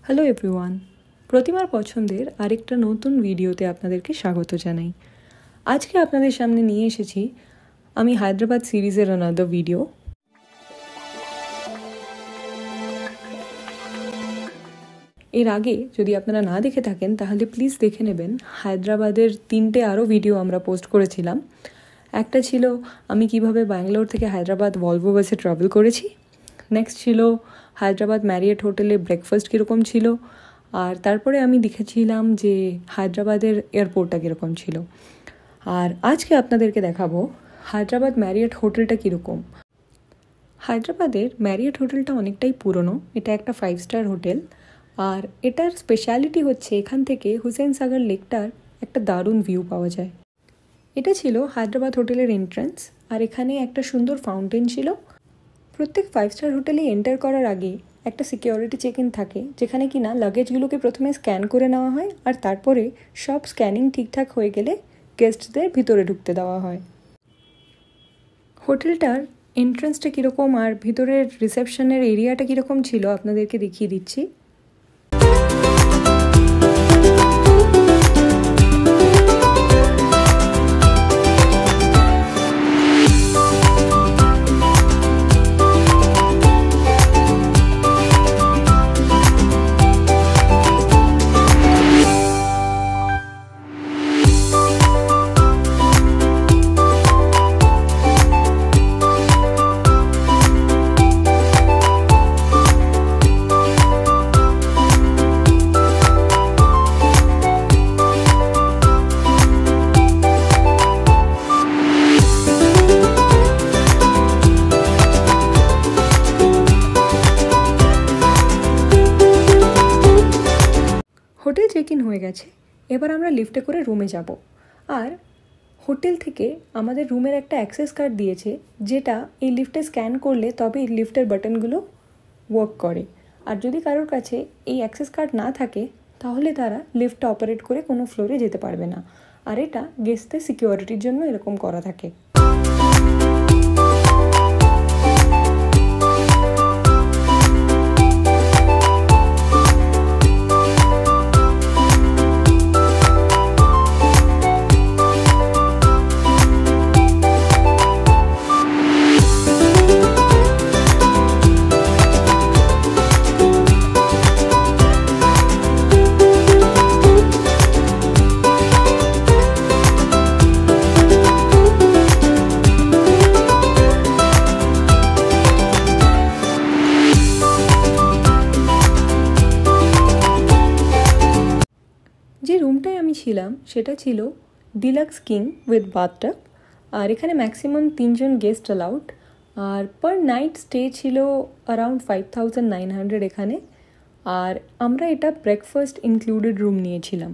Hello everyone, প্রতিমার পছন্দের আরেকটা নতুন ভিডিওতে আপনাদেরকে স্বাগত জানাই। আজকে আপনাদের সামনে নিয়ে এসেছি আমি হায়দ্রাবাদ সিরিজের আনাদার ভিডিও। এর আগে যদি আপনারা না দেখে থাকেন তাহলে প্লিজ দেখে নেবেন। হায়দ্রাবাদের 3টে আরও ভিডিও আমরা পোস্ট করেছিলাম। একটা ছিল আমি কিভাবে ব্যাঙ্গালোর থেকে হায়দ্রাবাদ ভলভো বাসে ট্রাভেল করেছি, নেক্সট ছিল হায়দ্রাবাদ ম্যারিয়েট হোটেলে ব্রেকফাস্ট কীরকম ছিল, আর তারপরে আমি দেখেছিলাম যে হায়দ্রাবাদের এয়ারপোর্টটা কীরকম ছিল। আর আজকে আপনাদেরকে দেখাবো হায়দ্রাবাদ ম্যারিয়েট হোটেলটা কীরকম। হায়দ্রাবাদের ম্যারিয়েট হোটেলটা অনেকটাই পুরনো, এটা একটা 5 স্টার হোটেল। আর এটার স্পেশালিটি হচ্ছে এখান থেকে হুসেন সাগর লেকটার একটা দারুণ ভিউ পাওয়া যায়। এটা ছিল হায়দ্রাবাদ হোটেলের এন্ট্রান্স, আর এখানে একটা সুন্দর ফাউন্টেন ছিল। প্রত্যেক 5 স্টার হোটেলে এন্টার করার আগে একটা সিকিউরিটি চেক ইন থাকে, যেখানে কিনা লাগেজগুলোকে প্রথমে স্ক্যান করে নেওয়া হয়, আর তারপরে সব স্ক্যানিং ঠিকঠাক হয়ে গেলে গেস্টদের ভিতরে ঢুকতে দেওয়া হয়। হোটেলটার এন্ট্রান্সটা কীরকম আর ভিতরের রিসেপশনের এরিয়াটা কীরকম ছিল আপনাদেরকে দেখিয়ে দিচ্ছি। হোটেল চেক ইন হয়ে গেছে, এবার আমরা লিফটে করে রুমে যাব। আর হোটেল থেকে আমাদের রুমের একটা অ্যাক্সেস কার্ড দিয়েছে, যেটা এই লিফটে স্ক্যান করলে তবে এই লিফটের বাটনগুলো ওয়ার্ক করে। আর যদি কারোর কাছে এই অ্যাক্সেস কার্ড না থাকে তাহলে তারা লিফটটা অপারেট করে কোনো ফ্লোরে যেতে পারবে না। আর এটা গেস্টদের সিকিউরিটির জন্য এরকম করা থাকে। যে রুমটায় আমি ছিলাম সেটা ছিল ডিলাক্স কিং উইথ বাথটাব, আর এখানে ম্যাক্সিমাম 3 জন গেস্ট অ্যালাউড। আর পার নাইট স্টে ছিল অ্যারাউন্ড 5900 এখানে। আর আমরা এটা ব্রেকফাস্ট ইনক্লুডেড রুম নিয়েছিলাম।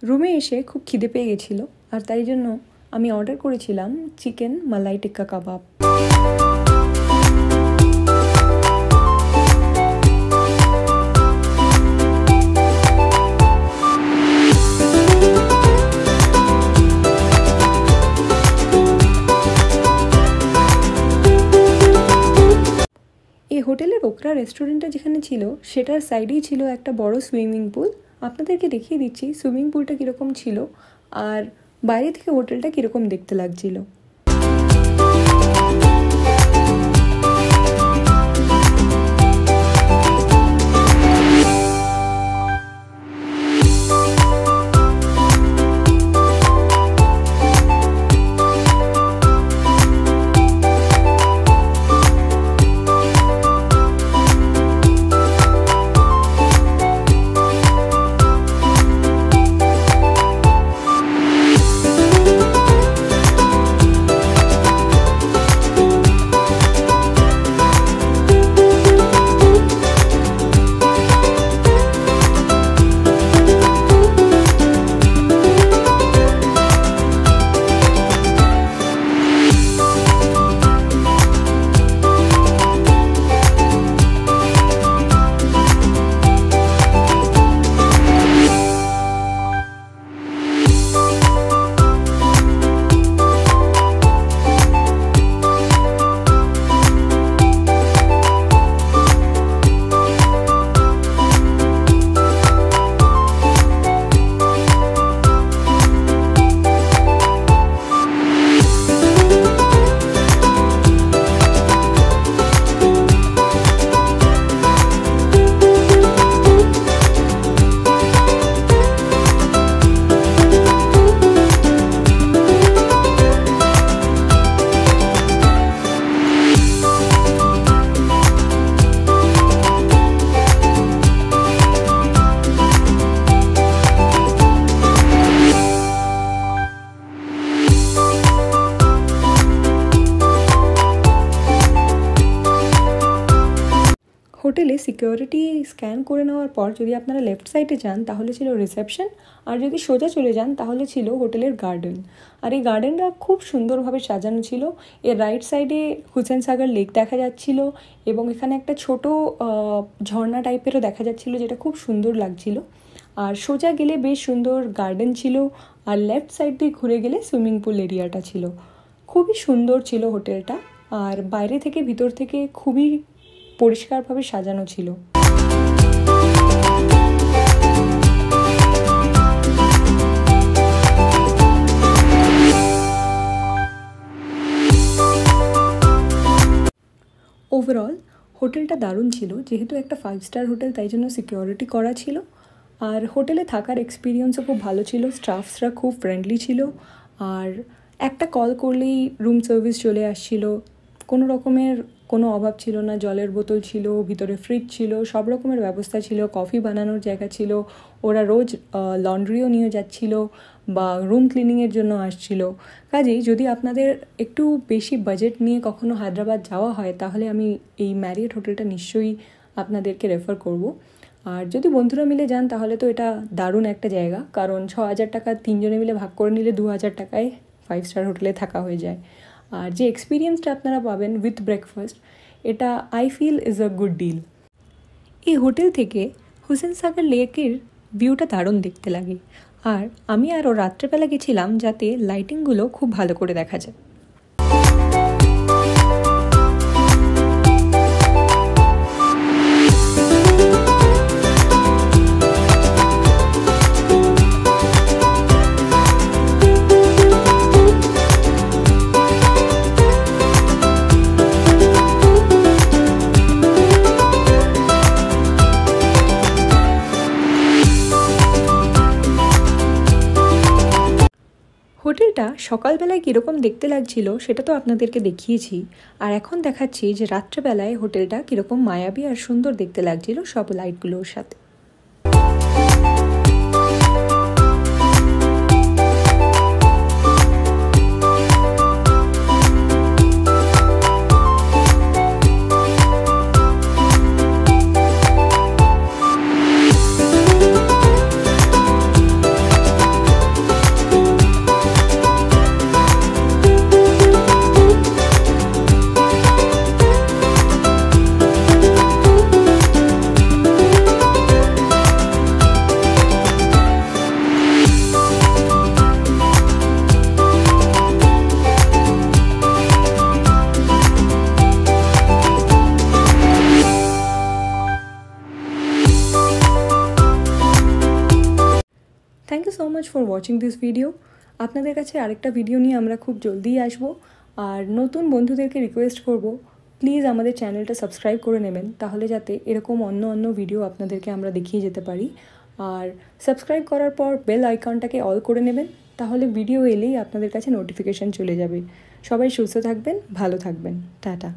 রুমে এসে খুব খিদে পেয়ে গেছিলো, আর তাই জন্য আমি অর্ডার করেছিলাম চিকেন মালাই টিক্কা কাবাব। ওপরা রেস্টুরেন্টটা যেখানে ছিল সেটার সাইডেই ছিল একটা বড় সুইমিং পুল। আপনাদেরকে দেখিয়ে দিচ্ছি সুইমিং পুলটা কীরকম ছিল আর বাইরে থেকে হোটেলটা কীরকম দেখতে লাগছিল। হোটেলে সিকিউরিটি স্ক্যান করে নেওয়ার পর যদি আপনারা লেফট সাইডে যান তাহলে ছিল রিসেপশন, আর যদি সোজা চলে যান তাহলে ছিল হোটেলের গার্ডেন। আর এই গার্ডেনটা খুব সুন্দরভাবে সাজানো ছিল। এর রাইট সাইডে হুসেন সাগর লেক দেখা যাচ্ছিল এবং এখানে একটা ছোট ঝর্ণা টাইপেরও দেখা যাচ্ছিল যেটা খুব সুন্দর লাগছিল। আর সোজা গেলে বেশ সুন্দর গার্ডেন ছিল, আর লেফট সাইড দিয়ে ঘুরে গেলে সুইমিং পুল এরিয়াটা ছিল। খুবই সুন্দর ছিল হোটেলটা, আর বাইরে থেকে ভিতর থেকে খুবই পরিষ্কারভাবে সাজানো ছিল। ওভারঅল হোটেলটা দারুণ ছিল, যেহেতু একটা 5 স্টার হোটেল তাই জন্য সিকিউরিটি করা ছিল। আর হোটেলে থাকার এক্সপিরিয়েন্সও খুব ভালো ছিল, স্টাফসরা খুব ফ্রেন্ডলি ছিল, আর একটা কল করলেই রুম সার্ভিস চলে আসছিল। কোনো রকমের কোনো অভাব ছিল না, জলের বোতল ছিল, ভিতরে ফ্রিজ ছিল, সব রকমের ব্যবস্থা ছিল, কফি বানানোর জায়গা ছিল, ওরা রোজ লন্ড্রিও নিয়ে যাচ্ছিল বা রুম ক্লিনিংয়ের জন্য আসছিল। কাজেই যদি আপনাদের একটু বেশি বাজেট নিয়ে কখনো হায়দ্রাবাদ যাওয়া হয় তাহলে আমি এই ম্যারিয়েট হোটেলটা নিশ্চয়ই আপনাদেরকে রেফার করব। আর যদি বন্ধুরা মিলে যান তাহলে তো এটা দারুণ একটা জায়গা, কারণ 6,000 টাকা তিনজনে মিলে ভাগ করে নিলে 2,000 টাকায় 5 স্টার হোটেলে থাকা হয়ে যায়। আর যে এক্সপিরিয়েন্সটা আপনারা পাবেন উইথ ব্রেকফাস্ট, এটা I feel is a good deal. এই হোটেল থেকে হুসেন সাগর লেকের ভিউটা দারুণ দেখতে লাগে, আর আমি আরও রাত্রেবেলা গেছিলাম যাতে লাইটিংগুলো খুব ভালো করে দেখা যায়। হোটেলটা সকালবেলায় কীরকম দেখতে লাগছিল সেটা তো আপনাদেরকে দেখিয়েছি, আর এখন দেখাচ্ছি যে রাত্রেবেলায় হোটেলটা কীরকম মায়াবী আর সুন্দর দেখতে লাগছিল সব লাইটগুলোর সাথে। Thank you so much for watching this video. আপনাদের কাছে আরেকটা ভিডিও নিয়ে আমরা খুব জলদিই আসবো। আর নতুন বন্ধুদেরকে রিকোয়েস্ট করব, প্লিজ আমাদের চ্যানেলটা সাবস্ক্রাইব করে নেবেন, তাহলে যাতে এরকম অন্য ভিডিও আপনাদেরকে আমরা দেখিয়ে যেতে পারি। আর সাবস্ক্রাইব করার পর বেল আইকনটাকে অল করে নেবেন, তাহলে ভিডিও এলেই আপনাদের কাছে নোটিফিকেশান চলে যাবে। সবাই সুস্থ থাকবেন, ভালো থাকবেন, টাটা।